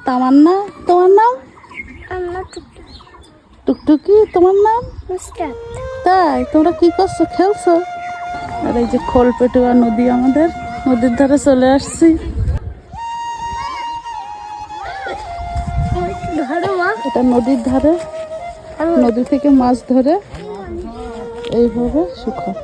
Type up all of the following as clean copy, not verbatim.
তামান্না, তোমার নাম? টুকটুকি, তোমার নাম? তাই, তোমরা কি করছো, খেলছো? আর এই যে খোলপেটুয়া নদী, আমাদের নদীর ধারে চলে আসছি। এটা নদীর ধারে, নদী থেকে মাছ ধরে এইভাবে শুকায়।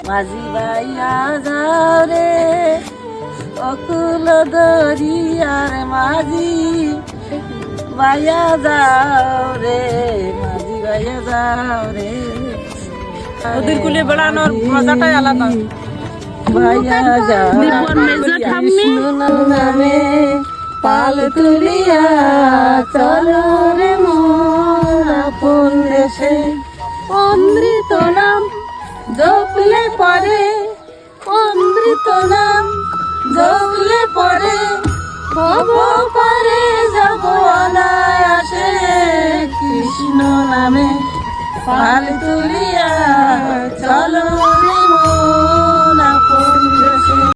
মাঝি বাইয়া যাও রে অকুল দরিয়ার মাঝি বাইয়া যাও রে, মাঝি বাইয়া যাও রে। নদীর কূলে বেড়ানোর মজাটাই আলাদা। বাইয়া যাও কৃষ্ণ নামে পাল তুলিয়া চলো রে মোর আপন দেশে। অমৃত নাম জপলে পরে, অমৃত নাম জপলে পরে ভব পারে যাব অনায়াসে। কৃষ্ণ নামে পাল তুলিয়া চলো রে মোর